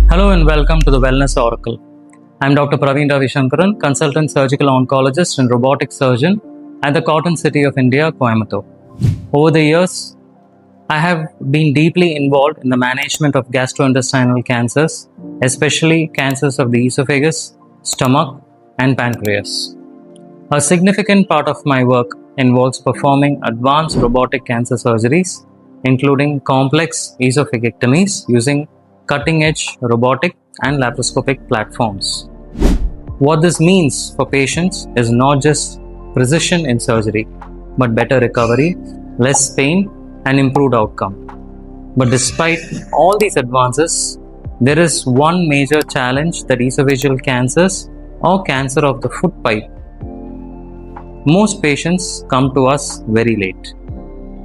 Hello and welcome to the Wellness Oracle. I'm Dr. Praveen Ravishankaran, consultant surgical oncologist and robotic surgeon at the Cotton City of India, Coimbatore. Over the years, I have been deeply involved in the management of gastrointestinal cancers, especially cancers of the esophagus, stomach, and pancreas. A significant part of my work involves performing advanced robotic cancer surgeries, including complex esophagectomies using cutting-edge robotic and laparoscopic platforms. What this means for patients is not just precision in surgery, but better recovery, less pain, and improved outcome. But despite all these advances, there is one major challenge that esophageal cancers or cancer of the food pipe. Most patients come to us very late,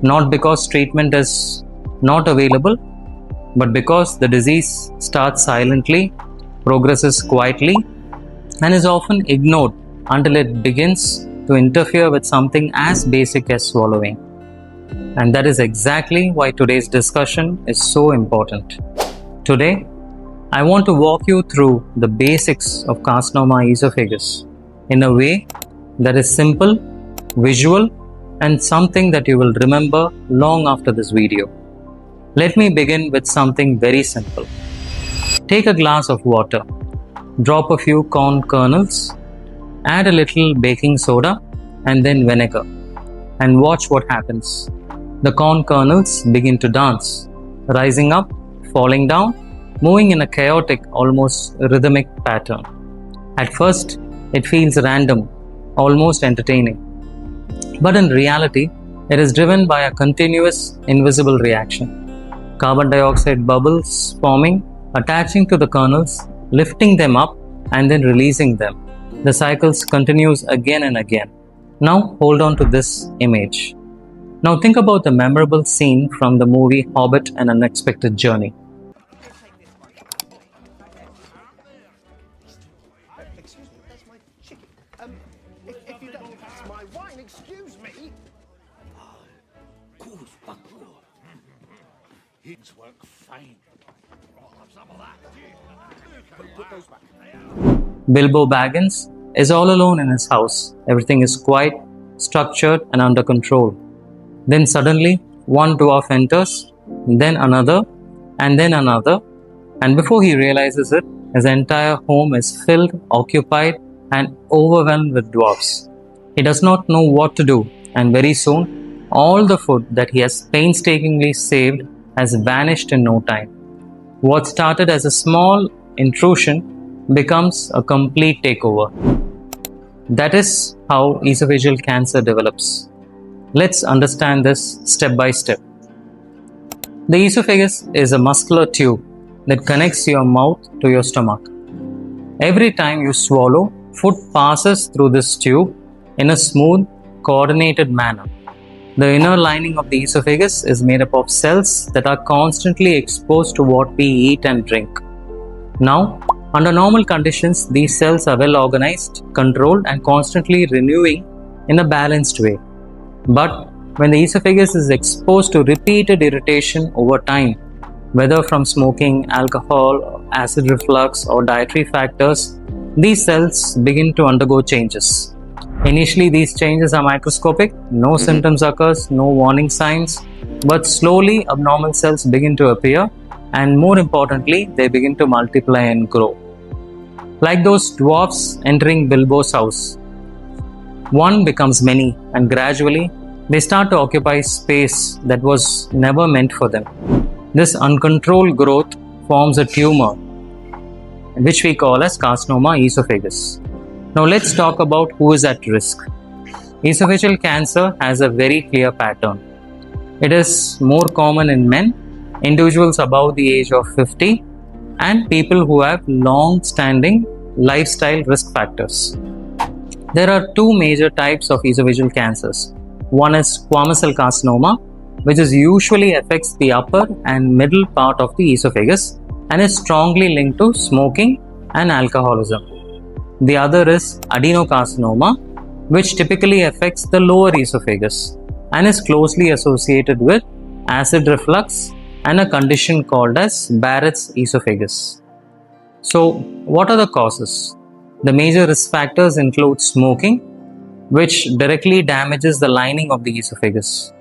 not because treatment is not available, but because the disease starts silently, progresses quietly, and is often ignored until it begins to interfere with something as basic as swallowing. And that is exactly why today's discussion is so important. Today, I want to walk you through the basics of carcinoma esophagus in a way that is simple, visual, and something that you will remember long after this video. Let me begin with something very simple. Take a glass of water, drop a few corn kernels, add a little baking soda and then vinegar, and watch what happens. The corn kernels begin to dance, rising up, falling down, moving in a chaotic, almost rhythmic pattern. At first, it feels random, almost entertaining. But in reality, it is driven by a continuous, invisible reaction. Carbon dioxide bubbles forming, attaching to the kernels, lifting them up, and then releasing them. The cycles continues again and again. Now hold on to this image. Now think about the memorable scene from the movie Hobbit: An Unexpected Journey. Excuse me, that's my chicken. If you don't, that's my wine. Excuse me. His work fine. Some of that. Put those back. Bilbo Baggins is all alone in his house. Everything is quiet, structured, and under control. Then suddenly, one dwarf enters, then another, and before he realizes it, his entire home is filled, occupied, and overwhelmed with dwarfs. He does not know what to do, and very soon, all the food that he has painstakingly saved has vanished in no time. What started as a small intrusion becomes a complete takeover. That is how esophageal cancer develops. Let's understand this step by step. The esophagus is a muscular tube that connects your mouth to your stomach. Every time you swallow, food passes through this tube in a smooth, coordinated manner. The inner lining of the esophagus is made up of cells that are constantly exposed to what we eat and drink. Now, under normal conditions, these cells are well organized, controlled, and constantly renewing in a balanced way. But when the esophagus is exposed to repeated irritation over time, whether from smoking, alcohol, acid reflux, or dietary factors, these cells begin to undergo changes. Initially, these changes are microscopic, no symptoms occurs, no warning signs, but slowly abnormal cells begin to appear, and more importantly, they begin to multiply and grow. Like those dwarfs entering Bilbo's house, one becomes many, and gradually they start to occupy space that was never meant for them. This uncontrolled growth forms a tumor, which we call as carcinoma esophagus. Now let's talk about who is at risk. Esophageal cancer has a very clear pattern. It is more common in men, individuals above the age of 50, and people who have long-standing lifestyle risk factors. There are two major types of esophageal cancers. One is squamous cell carcinoma, which usually affects the upper and middle part of the esophagus and is strongly linked to smoking and alcoholism. The other is adenocarcinoma, which typically affects the lower esophagus and is closely associated with acid reflux and a condition called as Barrett's esophagus. So, what are the causes? The major risk factors include smoking, which directly damages the lining of the esophagus,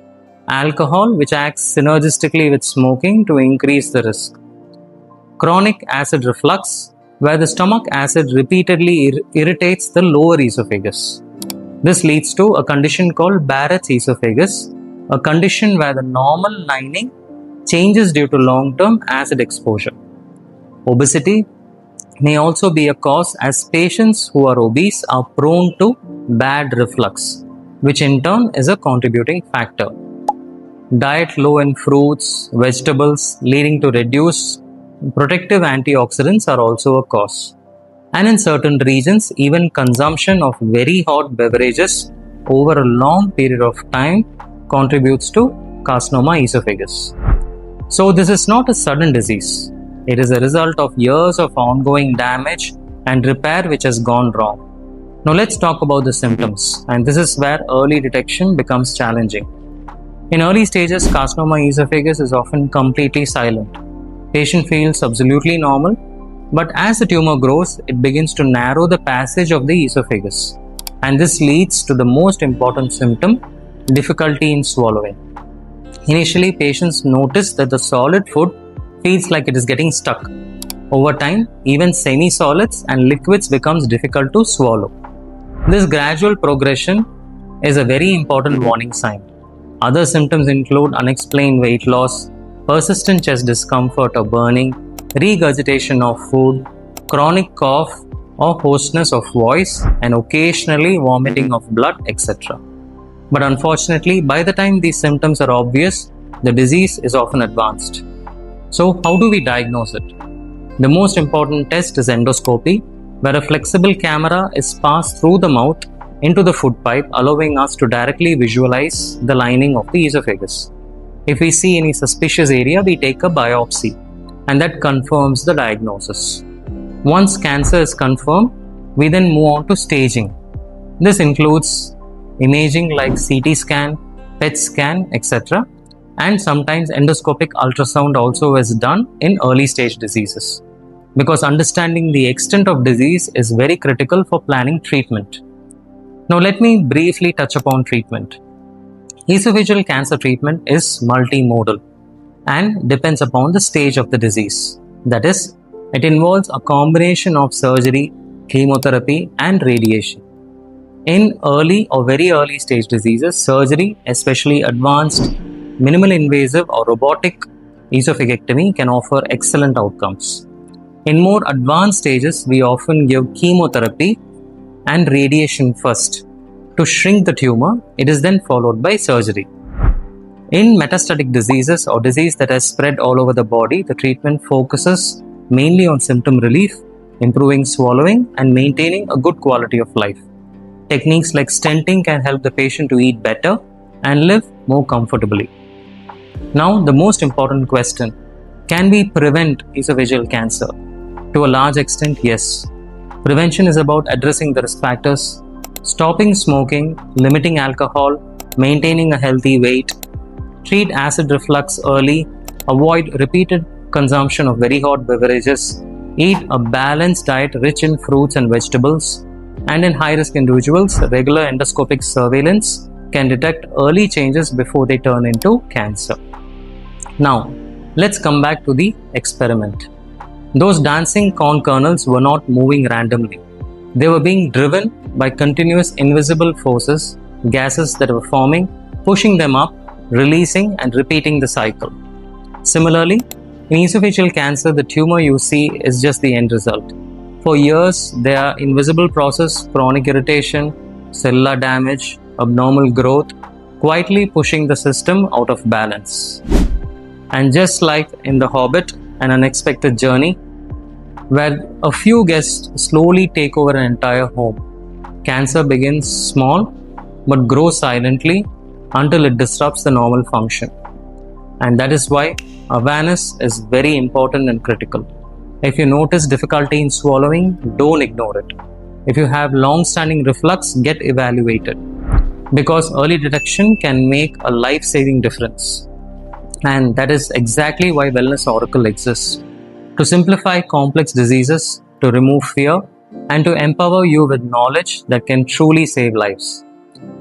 alcohol, which acts synergistically with smoking to increase the risk, chronic acid reflux, where the stomach acid repeatedly irritates the lower esophagus. This leads to a condition called Barrett's esophagus, a condition where the normal lining changes due to long-term acid exposure. Obesity may also be a cause, as patients who are obese are prone to bad reflux, which in turn is a contributing factor. Diet low in fruits, vegetables, leading to reduced protective antioxidants are also a cause. And in certain regions, even consumption of very hot beverages over a long period of time contributes to carcinoma esophagus. So this is not a sudden disease. It is a result of years of ongoing damage and repair which has gone wrong. Now let's talk about the symptoms, and this is where early detection becomes challenging. In early stages, carcinoma esophagus is often completely silent. Patient feels absolutely normal, but as the tumor grows, it begins to narrow the passage of the esophagus, and this leads to the most important symptom, difficulty in swallowing. Initially, patients notice that the solid food feels like it is getting stuck. Over time, even semi-solids and liquids becomes difficult to swallow. This gradual progression is a very important warning sign. Other symptoms include unexplained weight loss, persistent chest discomfort or burning, regurgitation of food, chronic cough or hoarseness of voice, and occasionally vomiting of blood, etc. But unfortunately, by the time these symptoms are obvious, the disease is often advanced. So, how do we diagnose it? The most important test is endoscopy, where a flexible camera is passed through the mouth into the food pipe, allowing us to directly visualize the lining of the esophagus. If we see any suspicious area, we take a biopsy, and that confirms the diagnosis. Once cancer is confirmed, we then move on to staging. This includes imaging like CT scan, PET scan, etc. And sometimes endoscopic ultrasound also is done in early stage diseases, because understanding the extent of disease is very critical for planning treatment. Now let me briefly touch upon treatment. Esophageal cancer treatment is multimodal and depends upon the stage of the disease. That is, it involves a combination of surgery, chemotherapy, and radiation. In early or very early stage diseases, surgery, especially advanced minimal invasive or robotic esophagectomy, can offer excellent outcomes. In more advanced stages, we often give chemotherapy and radiation first to shrink the tumor. It is then followed by surgery. In metastatic diseases or disease that has spread all over the body, the treatment focuses mainly on symptom relief, improving swallowing, and maintaining a good quality of life. Techniques like stenting can help the patient to eat better and live more comfortably. Now, the most important question: can we prevent esophageal cancer? To a large extent, yes. Prevention is about addressing the risk factors, stopping smoking, limiting alcohol, maintaining a healthy weight, treat acid reflux early, avoid repeated consumption of very hot beverages, eat a balanced diet rich in fruits and vegetables, and in high-risk individuals, regular endoscopic surveillance can detect early changes before they turn into cancer. Now, let's come back to the experiment. Those dancing corn kernels were not moving randomly. They were being driven by continuous invisible forces, gases that were forming, pushing them up, releasing, and repeating the cycle. Similarly, in esophageal cancer, the tumor you see is just the end result. For years, there are invisible processes, chronic irritation, cellular damage, abnormal growth, quietly pushing the system out of balance. And just like in The Hobbit, an unexpected journey, where a few guests slowly take over an entire home, cancer begins small but grows silently until it disrupts the normal function. And that is why awareness is very important and critical. If you notice difficulty in swallowing, don't ignore it. If you have long-standing reflux, get evaluated, because early detection can make a life-saving difference. And that is exactly why Wellness Oracle exists. To simplify complex diseases, to remove fear, and to empower you with knowledge that can truly save lives.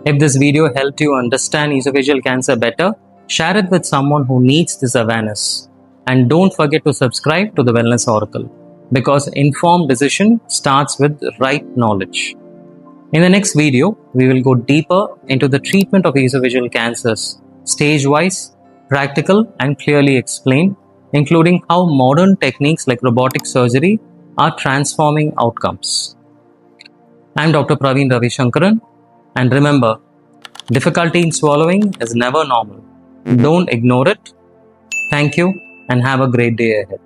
If this video helped you understand esophageal cancer better, share it with someone who needs this awareness. And don't forget to subscribe to the Wellness Oracle, because informed decision starts with right knowledge. In the next video, we will go deeper into the treatment of esophageal cancers, stage-wise, practical and clearly explained, including how modern techniques like robotic surgery are transforming outcomes. I'm Dr. Praveen Ravishankaran, and remember, difficulty in swallowing is never normal. Don't ignore it. Thank you and have a great day ahead.